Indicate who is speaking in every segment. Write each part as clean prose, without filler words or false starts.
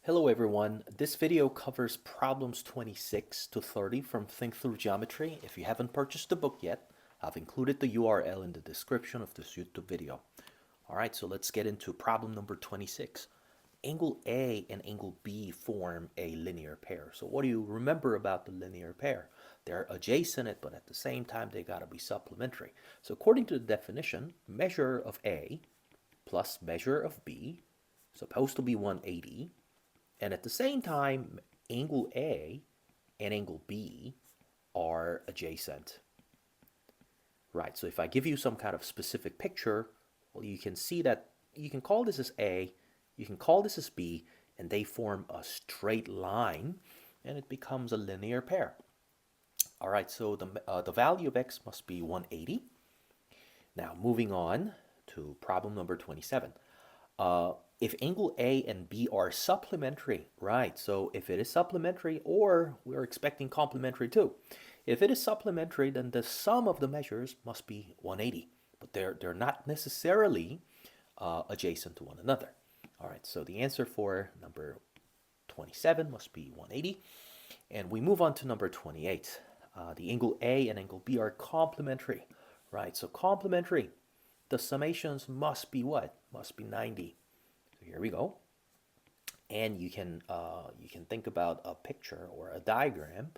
Speaker 1: Hello everyone, this video covers problems 26 to 30 from Think Through Geometry. If you haven't purchased the book yet, I've included the URL in the description of this YouTube video. Alright, so let's get into problem number 26. Angle A and angle B form a linear pair. So what do you remember about the linear pair? They're adjacent, but at the same time they gotta be supplementary. So according to the definition, measure of A plus measure of B supposed to be 180. And at the same time, angle A and angle B are adjacent. Right, so if I give you some kind of specific picture, well, you can see that you can call this as A, you can call this as B, and they form a straight line, and it becomes a linear pair. All right, so the value of x must be 180. Now, moving on to problem number 27. If angle A and B are supplementary, right? So if it is supplementary, or we're expecting complementary too. If it is supplementary, then the sum of the measures must be 180, but they're not necessarily adjacent to one another. All right, so the answer for number 27 must be 180. And we move on to number 28. The angle A and angle B are complementary, right? So complementary, the summations must be what? Must be 90. So here we go. And you can think about a picture or a diagram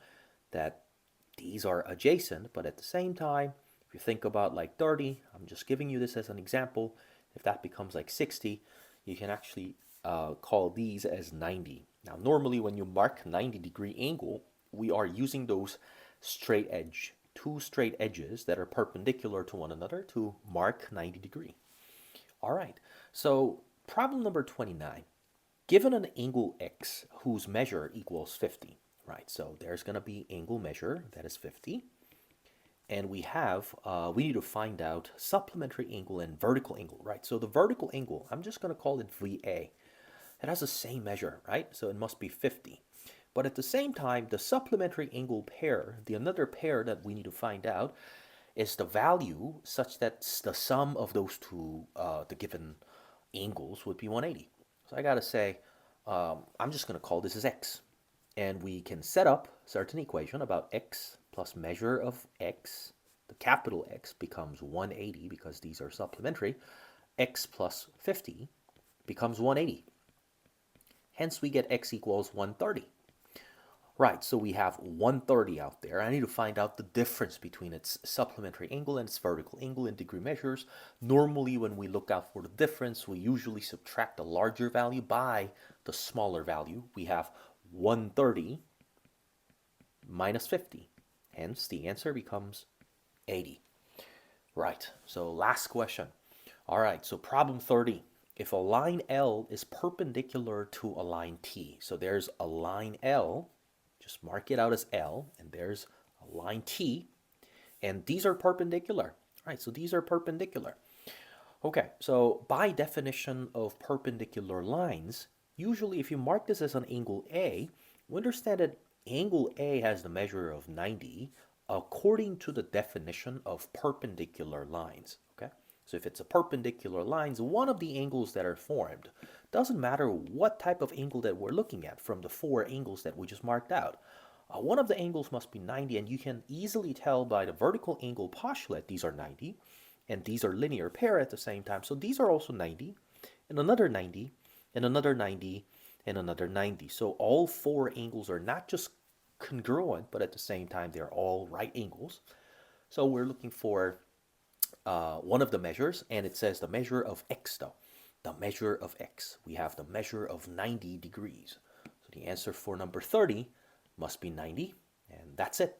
Speaker 1: that these are adjacent, but at the same time, if you think about like 30, I'm just giving you this as an example. If that becomes like 60, you can actually call these as 90. Now, normally when you mark 90-degree angle, we are using those straight edge, two straight edges that are perpendicular to one another to mark 90 degree. All right, so problem number 29. Given an angle x whose measure equals 50, right? So there's going to be angle measure that is 50. And we need to find out supplementary angle and vertical angle, right? So the vertical angle, I'm just going to call it VA. It has the same measure, right? So it must be 50. But at the same time, the supplementary angle pair, the another pair that we need to find out, is the value such that the sum of those two, the given angles would be 180. So I got to say, I'm just going to call this as x. And we can set up a certain equation about x plus measure of x. The capital X becomes 180 because these are supplementary. X plus 50 becomes 180. Hence, we get x equals 130. Right, so we have 130 out there. I need to find out the difference between its supplementary angle and its vertical angle in degree measures. Normally, when we look out for the difference, we usually subtract the larger value by the smaller value. We have 130 minus 50. Hence, the answer becomes 80. Right, so last question. All right, so problem 30. If a line L is perpendicular to a line T, so there's a line L, just mark it out as L, and there's a line T, and these are perpendicular. Right, so these are perpendicular. Okay, so by definition of perpendicular lines, usually if you mark this as an angle A, we understand that angle A has the measure of 90 according to the definition of perpendicular lines. Okay, so if it's a perpendicular lines, one of the angles that are formed, doesn't matter what type of angle that we're looking at from the four angles that we just marked out. One of the angles must be 90, and you can easily tell by the vertical angle postulate these are 90, and these are linear pair at the same time. So these are also 90, and another 90, and another 90, and another 90. So all four angles are not just congruent, but at the same time, they're all right angles. So we're looking for one of the measures, and it says the measure of x though. The measure of x. We have the measure of 90 degrees. So the answer for number 30 must be 90, and that's it.